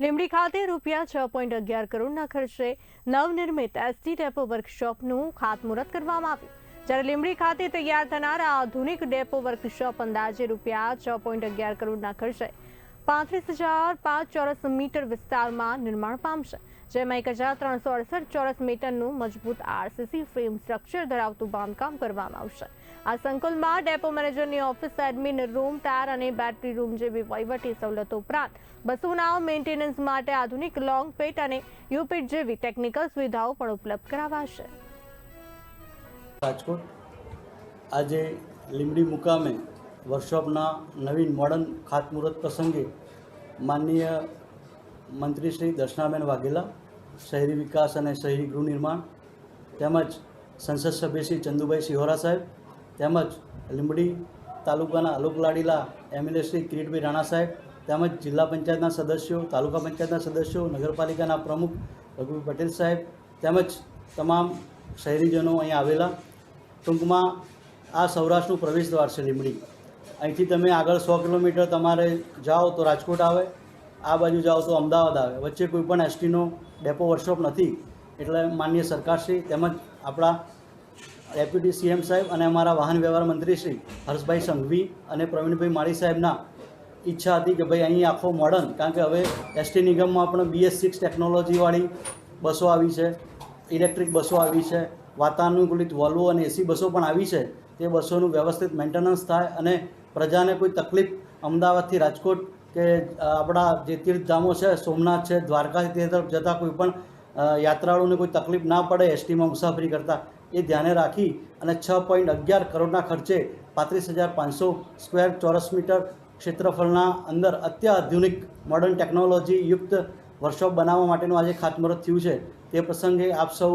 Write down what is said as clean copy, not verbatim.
લીંબડી ખાતે ₹6.11 કરોડના ખર્ચે નવનિર્મિત એસટી ડેપો વર્કશોપનું ખાતમુહૂર્ત કરવામાં આવ્યું. જ્યારે લીંબડી ખાતે તૈયાર થનાર આ આધુનિક ડેપો વર્કશોપ અંદાજે ₹6.11 કરોડના ખર્ચે 35,005 ચોરસ મીટર વિસ્તારમાં નિર્માણ પામશે, જેમાં 1,368 ચોરસ મીટરનું મજબૂત આરસીસી ફ્રેમ સ્ટ્રક્ચર ધરાવતું બાંધકામ કરવામાં આવશે. આ સંકુલમાં ડેપો મેનેજરની ઓફિસ, એડમિન રૂમ, ટાયર અને બેટરી રૂમ જેવી વહીવટી સવલતો ઉપરાંત બસોના મેન્ટેનન્સ માટે આધુનિક લોંગ પેટ અને યુપીટ જેવી ટેકનિકલ સુવિધાઓ પણ ઉપલબ્ધ કરાવાશે. રાજકોટ આજે લીંબડી મુકામે વર્કશોપના નવીન મોડર્ન ખાતમુહૂર્ત પ્રસંગે માનનીય મંત્રી શ્રી દર્શનાબેન વાઘેલા, શહેરી વિકાસ અને શહેરી ગૃહ નિર્માણ, તેમજ સંસદ સભ્ય શ્રી ચંદુભાઈ સિહોરા સાહેબ, તેમજ લીંબડી તાલુકાના અલોકલાડીલા એમએલએ શ્રી કિરીટભાઈ રાણા સાહેબ, તેમજ જિલ્લા પંચાયતના સદસ્યો, તાલુકા પંચાયતના સદસ્યો, નગરપાલિકાના પ્રમુખ રઘુભાઈ પટેલ સાહેબ, તેમજ તમામ શહેરીજનો અહીં આવેલા. ટૂંકમાં આ સૌરાષ્ટ્રનું પ્રવેશ દ્વાર છે લીંબડી. અહીંથી તમે આગળ 100 કિલોમીટર તમારે જાઓ તો રાજકોટ આવે, આ બાજુ જાઓ તો અમદાવાદ આવે. વચ્ચે કોઈ પણ એસટીનો ડેપો વર્કશોપ નથી. એટલે માનનીય સરકારશ્રી તેમજ આપણા ડેપ્યુટી સીએમ સાહેબ અને અમારા વાહન વ્યવહાર મંત્રી શ્રી હર્ષભાઈ સંઘવી અને પ્રવીણભાઈ માળી સાહેબના ઈચ્છા હતી કે ભાઈ અહીં આખો મોડર્ન, કારણ કે હવે એસટી નિગમમાં પણ BS6 ટેકનોલોજીવાળી બસો આવી છે, ઇલેક્ટ્રિક બસો આવી છે, વાતાનુકૂલિત વોલ્વો અને એસી બસો પણ આવી છે. તે બસોનું વ્યવસ્થિત મેન્ટેનન્સ થાય અને પ્રજાને કોઈ તકલીફ અમદાવાદથી રાજકોટ કે આપણા જે તીર્થધામો છે, સોમનાથ છે, દ્વારકાથી તે તરફ જતાં કોઈ પણ યાત્રાળુઓને કોઈ તકલીફ ના પડે એસટીમાં મુસાફરી કરતાં, એ ધ્યાને રાખી અને 6.11 કરોડના ખર્ચે 35,500 સ્ક્વેર ચોરસ મીટર ક્ષેત્રફળના અંદર અત્યાધુનિક મોડર્ન ટેકનોલોજી યુક્ત વર્કશોપ બનાવવા માટેનું આજે ખાતમુહૂર્ત થયું છે. તે પ્રસંગે આપ સૌ